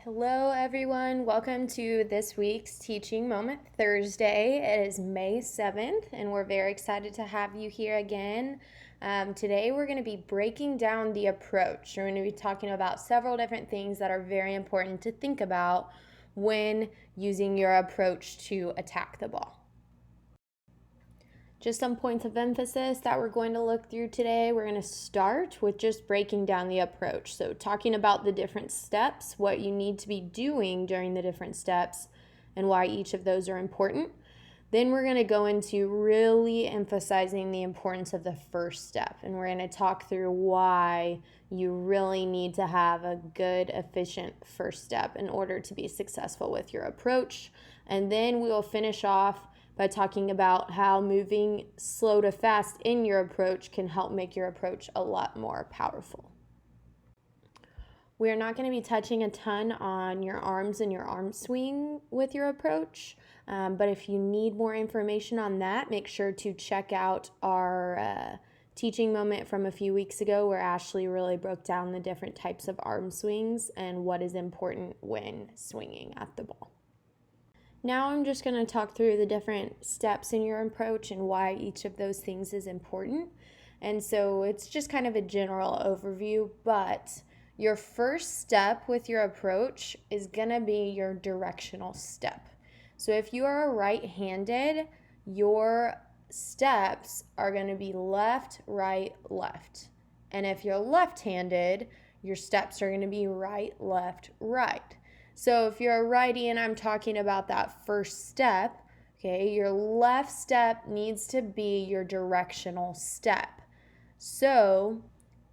Hello, everyone. Welcome to this week's Teaching Moment Thursday. It is May 7th, and we're very excited to have you here again. Today, we're going to be breaking down the approach. We're going to be talking about several different things that are very important to think about when using your approach to attack the ball. Just some points of emphasis that we're going to look through today. We're going to start with just breaking down the approach. So talking about the different steps, what you need to be doing during the different steps, and why each of those are important. Then we're going to go into really emphasizing the importance of the first step. And we're going to talk through why you really need to have a good, efficient first step in order to be successful with your approach. And then we will finish off by talking about how moving slow to fast in your approach can help make your approach a lot more powerful. We're not going to be touching a ton on your arms and your arm swing with your approach, but if you need more information on that, make sure to check out our teaching moment from a few weeks ago where Ashley really broke down the different types of arm swings and what is important when swinging at the ball. Now I'm just going to talk through the different steps in your approach and why each of those things is important. And so it's just kind of a general overview, but your first step with your approach is going to be your directional step. So if you are right-handed, your steps are going to be left, right, left. And if you're left-handed, your steps are going to be right, left, right. So if you're a righty and I'm talking about that first step, okay, your left step needs to be your directional step. So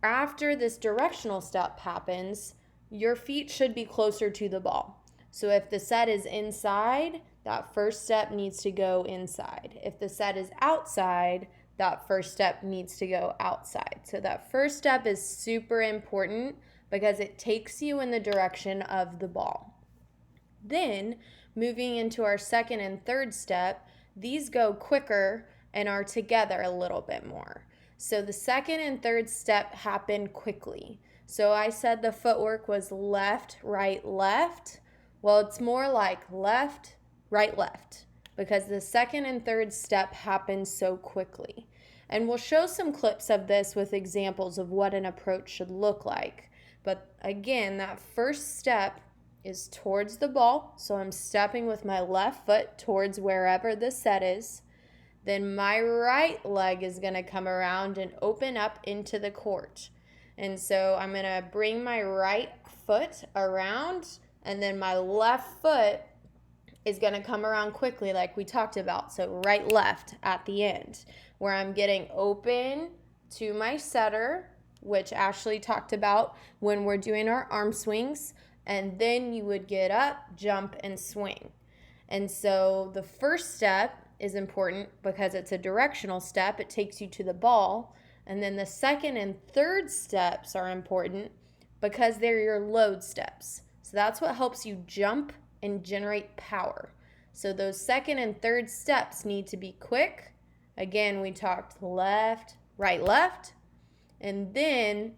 after this directional step happens, your feet should be closer to the ball. So if the set is inside, that first step needs to go inside. If the set is outside, that first step needs to go outside. So that first step is super important because it takes you in the direction of the ball. Then, moving into our second and third step, these go quicker and are together a little bit more. So the second and third step happen quickly. So I said the footwork was left, right, left. Well, it's more like left, right, left, because the second and third step happen so quickly. And we'll show some clips of this with examples of what an approach should look like. But again, that first step is towards the ball. So I'm stepping with my left foot towards wherever the set is. Then my right leg is going to come around and open up into the court. And so I'm going to bring my right foot around, and then my left foot is going to come around quickly like we talked about. So right, left at the end, where I'm getting open to my setter, which Ashley talked about when we're doing our arm swings. And then you would get up, jump, and swing. And so the first step is important because it's a directional step. It takes you to the ball. And then the second and third steps are important because they're your load steps. So that's what helps you jump and generate power. So those second and third steps need to be quick. Again, we talked left, right, left. And then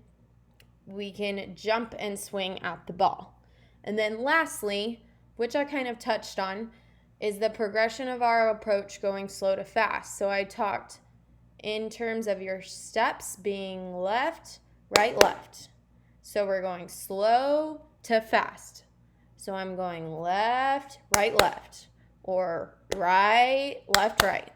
we can jump and swing at the ball. And then lastly, which I kind of touched on, is the progression of our approach going slow to fast. So I talked in terms of your steps being left, right, left. So we're going slow to fast. So I'm going left, right, or right, left, right.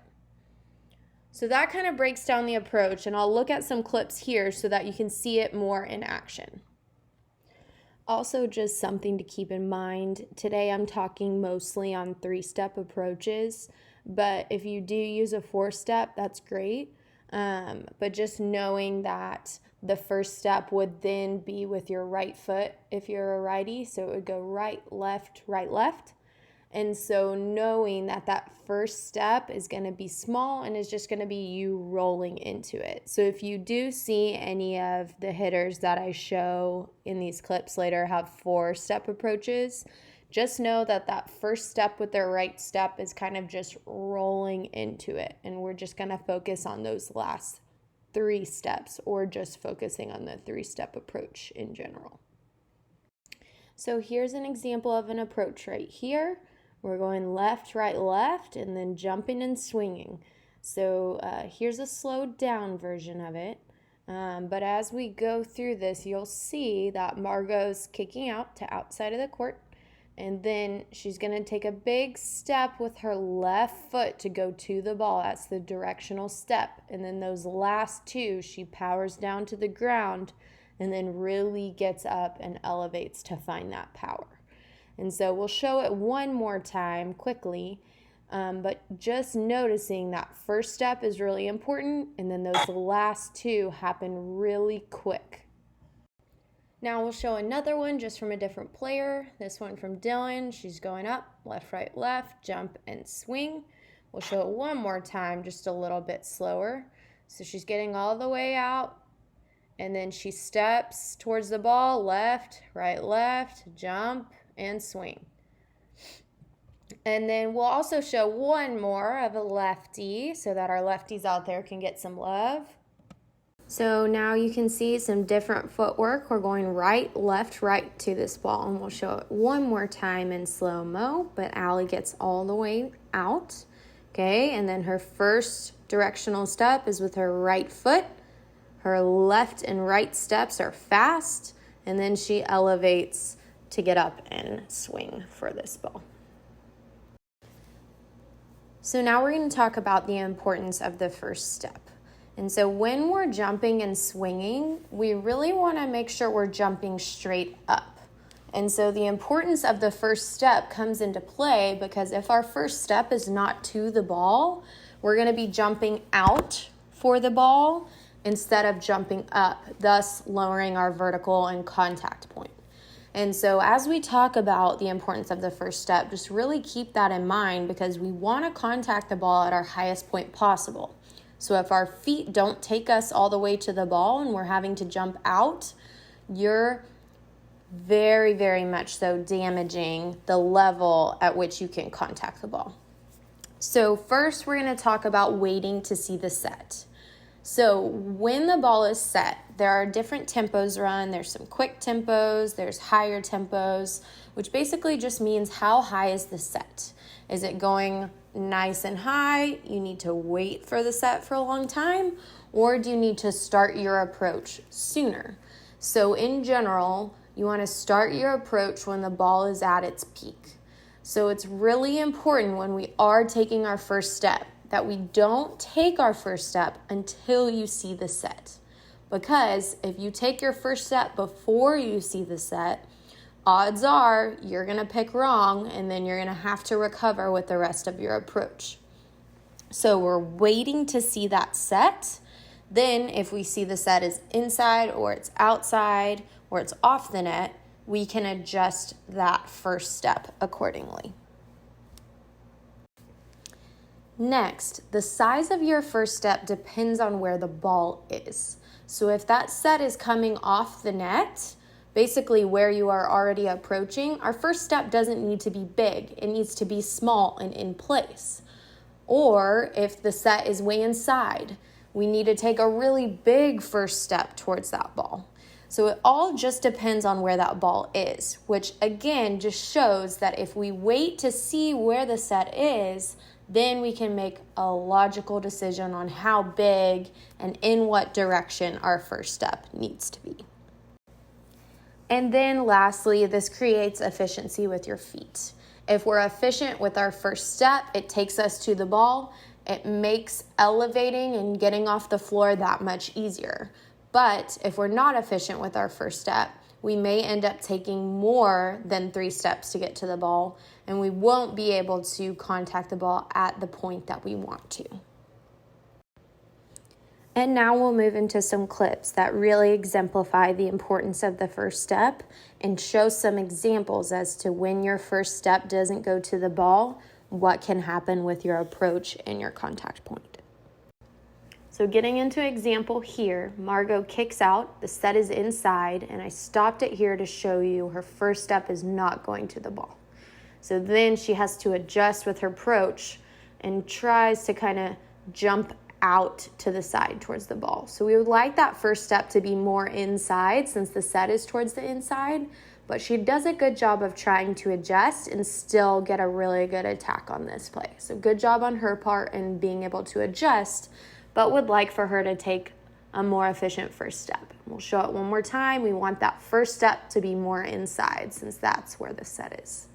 So that kind of breaks down the approach, and I'll look at some clips here so that you can see it more in action. Also, just something to keep in mind, today I'm talking mostly on 3-step approaches, but if you do use a 4-step, that's great. But just knowing that the first step would then be with your right foot if you're a righty, so it would go right, left, right, left. And so knowing that that first step is going to be small and is just going to be you rolling into it. So if you do see any of the hitters that I show in these clips later have 4-step approaches, just know that that first step with their right step is kind of just rolling into it. And we're just going to focus on those last 3 steps, or just focusing on the 3-step approach in general. So here's an example of an approach right here. We're going left, right, left, and then jumping and swinging. So here's a slowed down version of it. But as we go through this, you'll see that Margot's kicking out to outside of the court. And then she's going to take a big step with her left foot to go to the ball. That's the directional step. And then those last two, she powers down to the ground and then really gets up and elevates to find that power. And so we'll show it one more time quickly. But just noticing that first step is really important, and then those last two happen really quick. Now we'll show another one just from a different player. This one from Dylan. She's going up, left, right, left, jump and swing. We'll show it one more time, just a little bit slower. So she's getting all the way out, and then she steps towards the ball, left, left, jump and swing. And then we'll also show one more of a lefty so that our lefties out there can get some love. So now you can see some different footwork. We're going right, left, right to this ball. And we'll show it one more time in slow-mo, but Allie gets all the way out. Okay, and then her first directional step is with her right foot. Her left and right steps are fast, and then she elevates to get up and swing for this ball. So now we're going to talk about the importance of the first step. And so when we're jumping and swinging, we really want to make sure we're jumping straight up. And so the importance of the first step comes into play because if our first step is not to the ball, we're going to be jumping out for the ball instead of jumping up, thus lowering our vertical and contact point. And so as we talk about the importance of the first step, just really keep that in mind because we want to contact the ball at our highest point possible. So if our feet don't take us all the way to the ball and we're having to jump out, you're very, very much so damaging the level at which you can contact the ball. So first we're going to talk about waiting to see the set. So when the ball is set, there are different tempos run. There's some quick tempos, there's higher tempos, which basically just means how high is the set. Is it going nice and high? You need to wait for the set for a long time, or do you need to start your approach sooner? So in general, you want to start your approach when the ball is at its peak. So it's really important when we are taking our first step that we don't take our first step until you see the set. Because if you take your first step before you see the set, odds are you're going to pick wrong and then you're going to have to recover with the rest of your approach. So we're waiting to see that set. Then if we see the set is inside or it's outside or it's off the net, we can adjust that first step accordingly. Next, the size of your first step depends on where the ball is. So if that set is coming off the net, basically where you are already approaching, our first step doesn't need to be big. It needs to be small and in place. Or if the set is way inside, we need to take a really big first step towards that ball. So it all just depends on where that ball is, which again just shows that if we wait to see where the set is, then we can make a logical decision on how big and in what direction our first step needs to be. And then lastly, this creates efficiency with your feet. If we're efficient with our first step, it takes us to the ball. It makes elevating and getting off the floor that much easier. But if we're not efficient with our first step, we may end up taking more than 3 steps to get to the ball, and we won't be able to contact the ball at the point that we want to. And now we'll move into some clips that really exemplify the importance of the first step and show some examples as to when your first step doesn't go to the ball, what can happen with your approach and your contact point. So getting into example here, Margot kicks out, the set is inside, and I stopped it here to show you her first step is not going to the ball. So then she has to adjust with her approach and tries to kind of jump out to the side towards the ball. So we would like that first step to be more inside since the set is towards the inside, but she does a good job of trying to adjust and still get a really good attack on this play. So good job on her part in being able to adjust, but would like for her to take a more efficient first step. We'll show it one more time. We want that first step to be more inside since that's where the set is.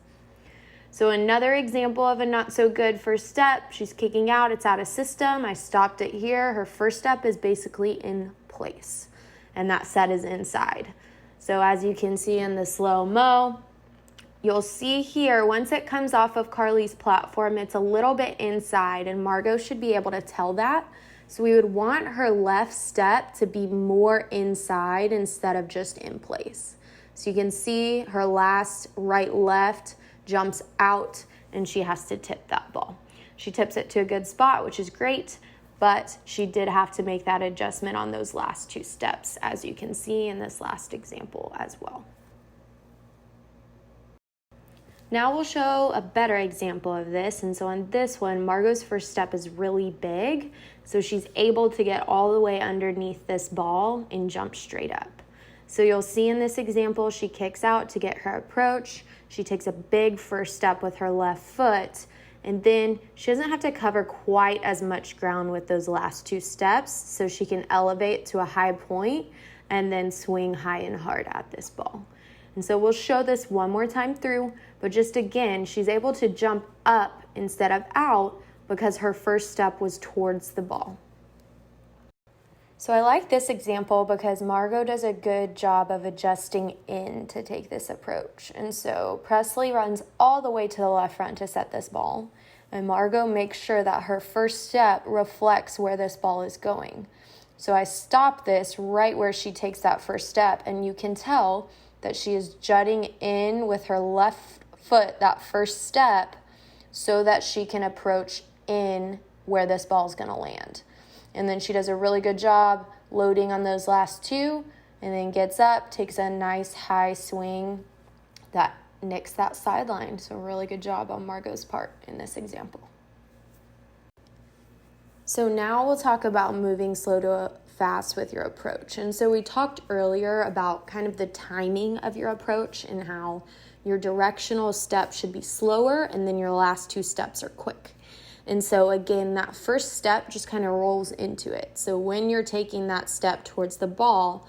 So another example of a not so good first step, she's kicking out, it's out of system. I stopped it here. Her first step is basically in place, and that set is inside. So as you can see in the slow-mo, you'll see here, once it comes off of Carly's platform, it's a little bit inside, and Margot should be able to tell that. So we would want her left step to be more inside instead of just in place. So you can see her last right-left jumps out, and she has to tip that ball. She tips it to a good spot, which is great, but she did have to make that adjustment on those last two steps, as you can see in this last example as well. Now we'll show a better example of this. And so on this one, Margot's first step is really big. So she's able to get all the way underneath this ball and jump straight up. So you'll see in this example, she kicks out to get her approach. She takes a big first step with her left foot. And then she doesn't have to cover quite as much ground with those last two steps. So she can elevate to a high point and then swing high and hard at this ball. And so we'll show this one more time through, but just again, she's able to jump up instead of out because her first step was towards the ball. So I like this example because Margot does a good job of adjusting in to take this approach. And so Presley runs all the way to the left front to set this ball, and Margot makes sure that her first step reflects where this ball is going. So I stop this right where she takes that first step, and you can tell that she is jutting in with her left foot, that first step, so that she can approach in where this ball is going to land. And then she does a really good job loading on those last two, and then gets up, takes a nice high swing that nicks that sideline. So really good job on Margot's part in this example. So now we'll talk about moving slow to fast with your approach. And so we talked earlier about kind of the timing of your approach and how your directional step should be slower and then your last two steps are quick. And so again, that first step just kind of rolls into it. So when you're taking that step towards the ball,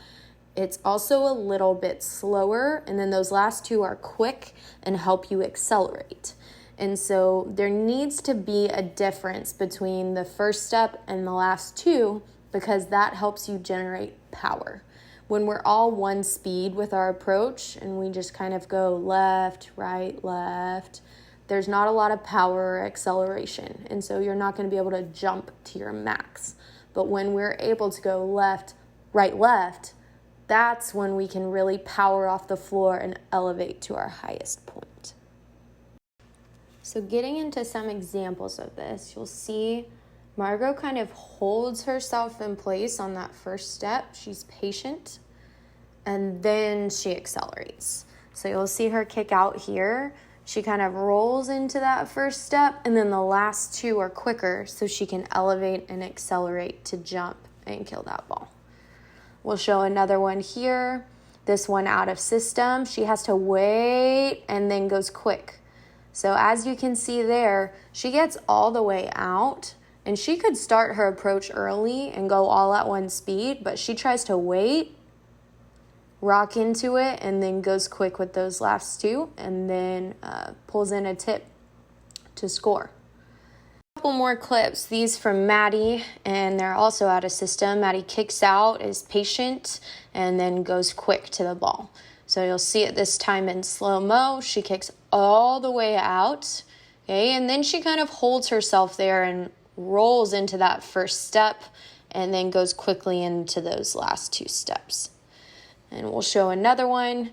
it's also a little bit slower, and then those last two are quick and help you accelerate. And so there needs to be a difference between the first step and the last two, because that helps you generate power. When we're all one speed with our approach and we just kind of go left, right, left, there's not a lot of power or acceleration. And so you're not going to be able to jump to your max. But when we're able to go left, right, left, that's when we can really power off the floor and elevate to our highest point. So getting into some examples of this, you'll see Margot kind of holds herself in place on that first step. She's patient, and then she accelerates. So you'll see her kick out here. She kind of rolls into that first step, and then the last two are quicker, so she can elevate and accelerate to jump and kill that ball. We'll show another one here. This one out of system. She has to wait and then goes quick. So as you can see there, she gets all the way out, and she could start her approach early and go all at one speed, but she tries to wait, rock into it, and then goes quick with those last two, and then pulls in a tip to score. A couple more clips, these from Maddie, and they're also out of system. Maddie kicks out, is patient, and then goes quick to the ball. So you'll see it this time in slow-mo. She kicks all the way out, okay, and then she kind of holds herself there and rolls into that first step and then goes quickly into those last two steps. And we'll show another one.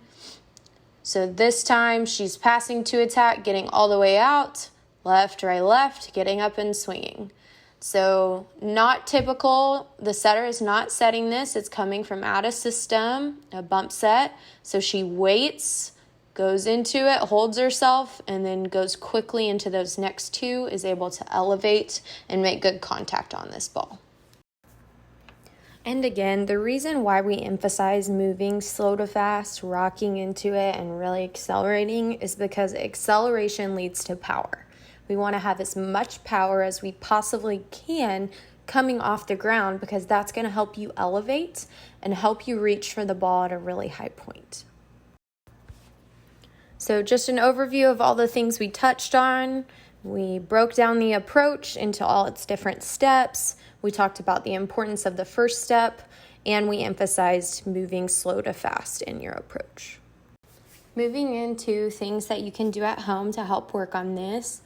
So this time she's passing to attack, getting all the way out, left, right, left, getting up and swinging. So not typical. The setter is not setting this. It's coming from out of system, a bump set. So she waits, goes into it, holds herself, and then goes quickly into those next two, is able to elevate and make good contact on this ball. And again, the reason why we emphasize moving slow to fast, rocking into it, and really accelerating is because acceleration leads to power. We want to have as much power as we possibly can coming off the ground because that's going to help you elevate and help you reach for the ball at a really high point. So just an overview of all the things we touched on. We broke down the approach into all its different steps. We talked about the importance of the first step, and we emphasized moving slow to fast in your approach. Moving into things that you can do at home to help work on this.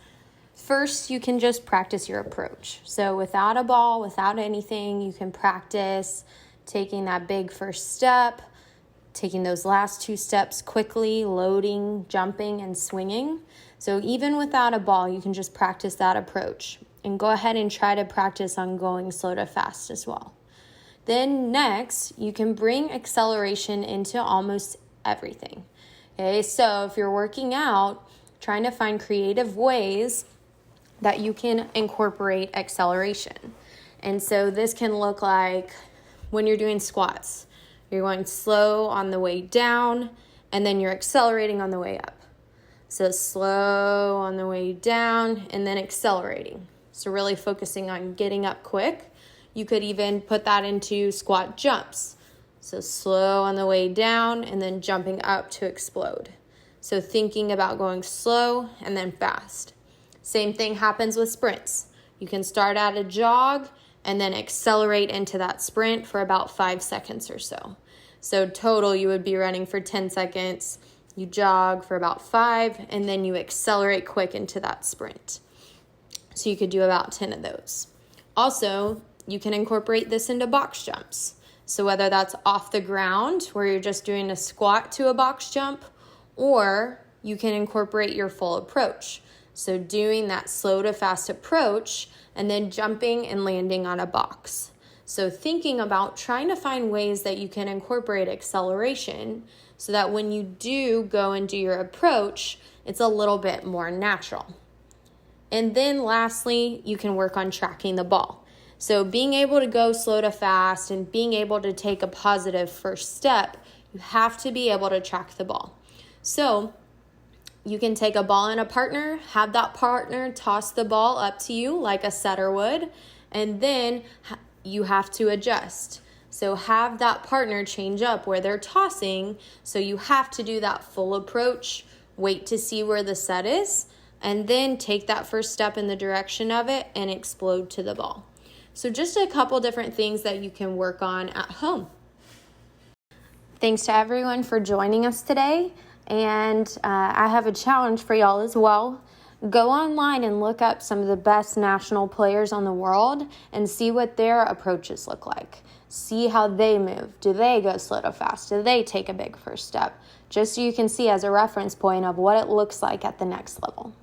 First, you can just practice your approach. So without a ball, without anything, you can practice taking that big first step, taking those last two steps quickly, loading, jumping, and swinging. So even without a ball, you can just practice that approach. And go ahead and try to practice on going slow to fast as well. Then next, you can bring acceleration into almost everything. Okay, so if you're working out, trying to find creative ways that you can incorporate acceleration. And so this can look like when you're doing squats. You're going slow on the way down, and then you're accelerating on the way up. So slow on the way down, and then accelerating. So really focusing on getting up quick. You could even put that into squat jumps. So slow on the way down and then jumping up to explode. So thinking about going slow and then fast. Same thing happens with sprints. You can start at a jog and then accelerate into that sprint for about 5 seconds or so. So total, you would be running for 10 seconds. You jog for about 5, and then you accelerate quick into that sprint. So you could do about 10 of those. Also, you can incorporate this into box jumps. So whether that's off the ground, where you're just doing a squat to a box jump, or you can incorporate your full approach. So doing that slow to fast approach, and then jumping and landing on a box. So thinking about trying to find ways that you can incorporate acceleration so that when you do go and do your approach, it's a little bit more natural. And then lastly, you can work on tracking the ball. So being able to go slow to fast and being able to take a positive first step, you have to be able to track the ball. So you can take a ball and a partner, have that partner toss the ball up to you like a setter would, and then you have to adjust. So have that partner change up where they're tossing, so you have to do that full approach, wait to see where the set is, and then take that first step in the direction of it and explode to the ball. So just a couple different things that you can work on at home. Thanks to everyone for joining us today. And I have a challenge for y'all as well. Go online and look up some of the best national players on the world and see what their approaches look like. See how they move. Do they go slow to fast? Do they take a big first step? Just so you can see as a reference point of what it looks like at the next level.